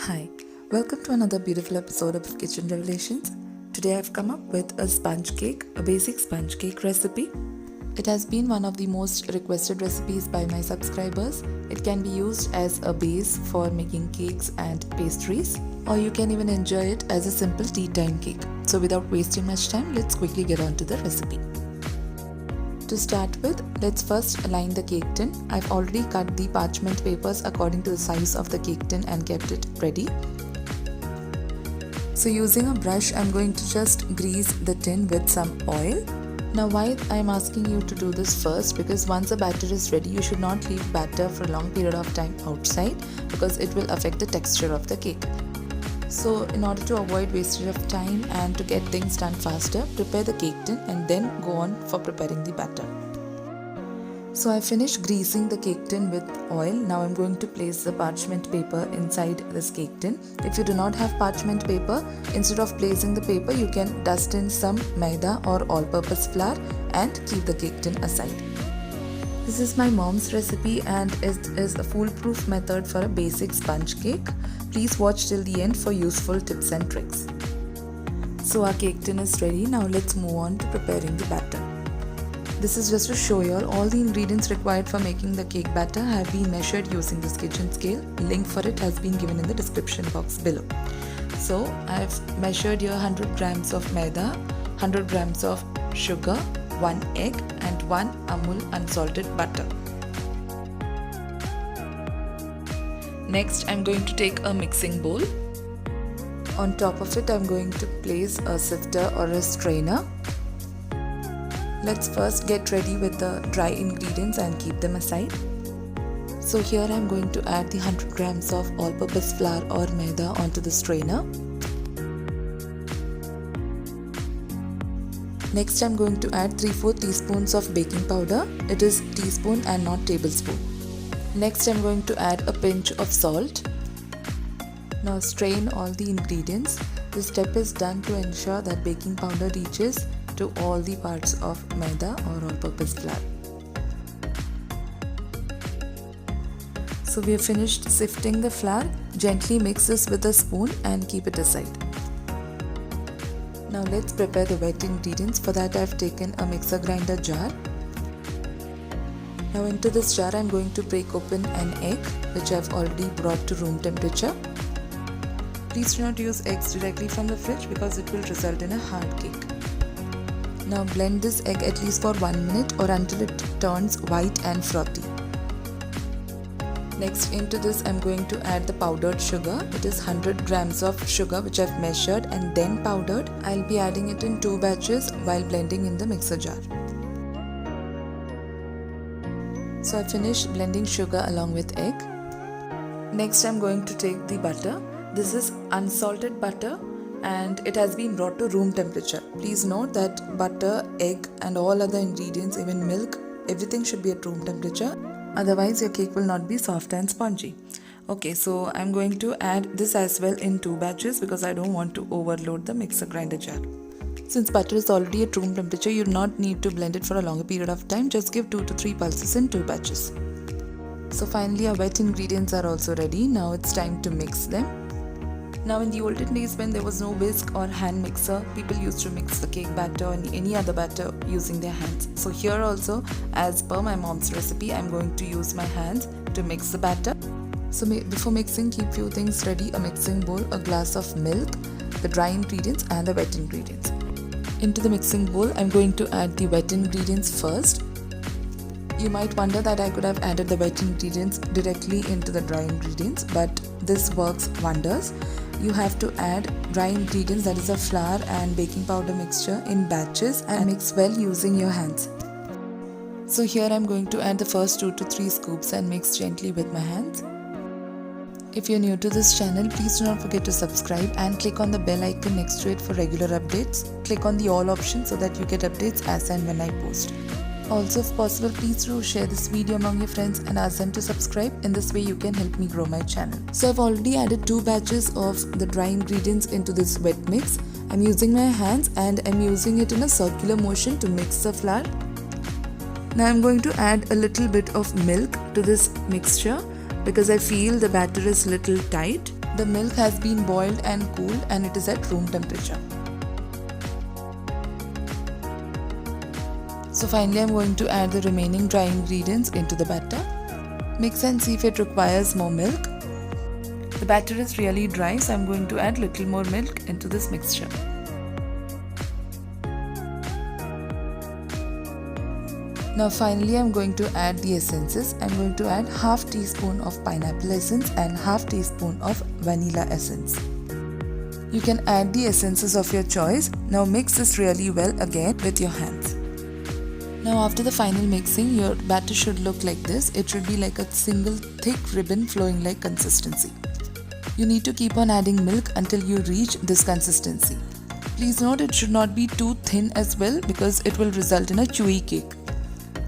Hi, welcome to another beautiful episode of Kitchen Revelations. Today I've come up with a sponge cake, a basic sponge cake recipe. It has been one of the most requested recipes by my subscribers. It can be used as a base for making cakes and pastries, or you can even enjoy it as a simple tea time cake. So without wasting much time, let's quickly get on to the recipe. To start with, let's first line the cake tin. I've already cut the parchment papers according to the size of the cake tin and kept it ready. So using a brush, I'm going to just grease the tin with some oil. Now why I'm asking you to do this first, because once the batter is ready, you should not leave batter for a long period of time outside because it will affect the texture of the cake. So in order to avoid wastage of time and to get things done faster, prepare the cake tin and then go on for preparing the batter. So I finished greasing the cake tin with oil. Now I'm going to place the parchment paper inside this cake tin. If you do not have parchment paper, instead of placing the paper, you can dust in some maida or all-purpose flour and keep the cake tin aside. This is my mom's recipe and it is a foolproof method for a basic sponge cake. Please watch till the end for useful tips and tricks. So our cake tin is ready. Now let's move on to preparing the batter. This is just to show you all the ingredients required for making the cake batter have been measured using this kitchen scale. Link for it has been given in the description box below. So I've measured here 100 grams of maida, 100 grams of sugar, 1 egg and 1 Amul unsalted butter. Next, I'm going to take a mixing bowl. On top of it, I'm going to place a sifter or a strainer. Let's first get ready with the dry ingredients and keep them aside. So here I'm going to add the 100 grams of all-purpose flour or maida onto the strainer. Next, I'm going to add 3/4 teaspoons of baking powder. It is teaspoon and not tablespoon. Next, I'm going to add a pinch of salt. Now strain all the ingredients. This step is done to ensure that baking powder reaches to all the parts of maida or all-purpose flour. So we have finished sifting the flour. Gently mix this with a spoon and keep it aside. Now let's prepare the wet ingredients. For that, I've taken a mixer grinder jar. Now into this jar I'm going to break open an egg which I've already brought to room temperature. Please do not use eggs directly from the fridge because it will result in a hard cake. Now blend this egg at least for 1 minute or until it turns white and frothy. Next, into this I'm going to add the powdered sugar. It is 100 grams of sugar which I've measured and then powdered. I'll be adding it in 2 batches while blending in the mixer jar. So I finished blending sugar along with egg. Next, I'm going to take the butter. This is unsalted butter and it has been brought to room temperature. Please note that butter, egg and all other ingredients, even milk, everything should be at room temperature. Otherwise your cake will not be soft and spongy. Okay, so I'm going to add this as well in 2 batches because I don't want to overload the mixer grinder jar. Since butter is already at room temperature, you do not need to blend it for a longer period of time. Just give 2 to 3 pulses in 2 batches. So finally our wet ingredients are also ready. Now it's time to mix them. Now in the olden days when there was no whisk or hand mixer, people used to mix the cake batter or any other batter using their hands. So here also, as per my mom's recipe, I'm going to use my hands to mix the batter. So before mixing, keep few things ready: a mixing bowl, a glass of milk, the dry ingredients and the wet ingredients. Into the mixing bowl, I'm going to add the wet ingredients first. You might wonder that I could have added the wet ingredients directly into the dry ingredients, but this works wonders. You have to add dry ingredients, that is a flour and baking powder mixture, in batches and mix well using your hands. So here I'm going to add the first 2 to 3 scoops and mix gently with my hands. If you're new to this channel, please do not forget to subscribe and click on the bell icon next to it for regular updates. Click on the all option so that you get updates as and when I post. Also, if possible, please do share this video among your friends and ask them to subscribe. In this way you can help me grow my channel. So I've already added 2 batches of the dry ingredients into this wet mix. I'm using my hands and I'm using it in a circular motion to mix the flour. Now I'm going to add a little bit of milk to this mixture because I feel the batter is little tight. The milk has been boiled and cooled and it is at room temperature. So finally I'm going to add the remaining dry ingredients into the batter. Mix and see if it requires more milk. The batter is really dry, so I'm going to add little more milk into this mixture. Now finally I'm going to add the essences. I'm going to add half teaspoon of pineapple essence and half teaspoon of vanilla essence. You can add the essences of your choice. Now mix this really well again with your hands. Now after the final mixing, your batter should look like this. It should be like a single thick ribbon flowing like consistency. You need to keep on adding milk until you reach this consistency. Please note it should not be too thin as well because it will result in a chewy cake.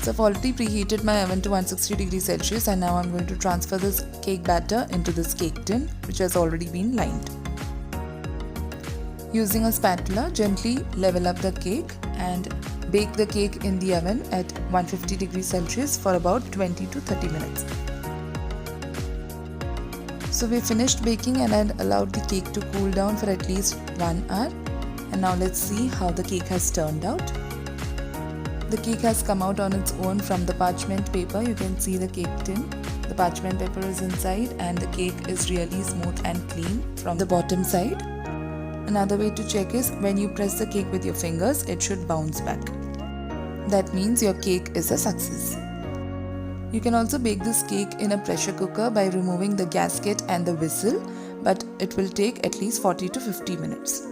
So I've already preheated my oven to 160 degrees Celsius and now I'm going to transfer this cake batter into this cake tin which has already been lined. Using a spatula, gently level up the cake and bake the cake in the oven at 150 degrees Celsius for about 20 to 30 minutes. So we finished baking and I'd allowed the cake to cool down for at least 1 hour. And now let's see how the cake has turned out. The cake has come out on its own from the parchment paper. You can see the cake tin. The parchment paper is inside and the cake is really smooth and clean from the bottom side. Another way to check is when you press the cake with your fingers, it should bounce back. That means your cake is a success. You can also bake this cake in a pressure cooker by removing the gasket and the whistle, but it will take at least 40 to 50 minutes.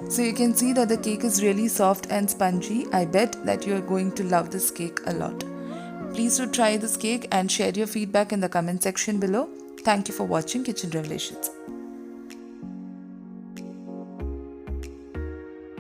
So you can see that the cake is really soft and spongy. I bet that you are going to love this cake a lot. Please do try this cake and share your feedback in the comment section below. Thank you for watching Kitchen Revelations.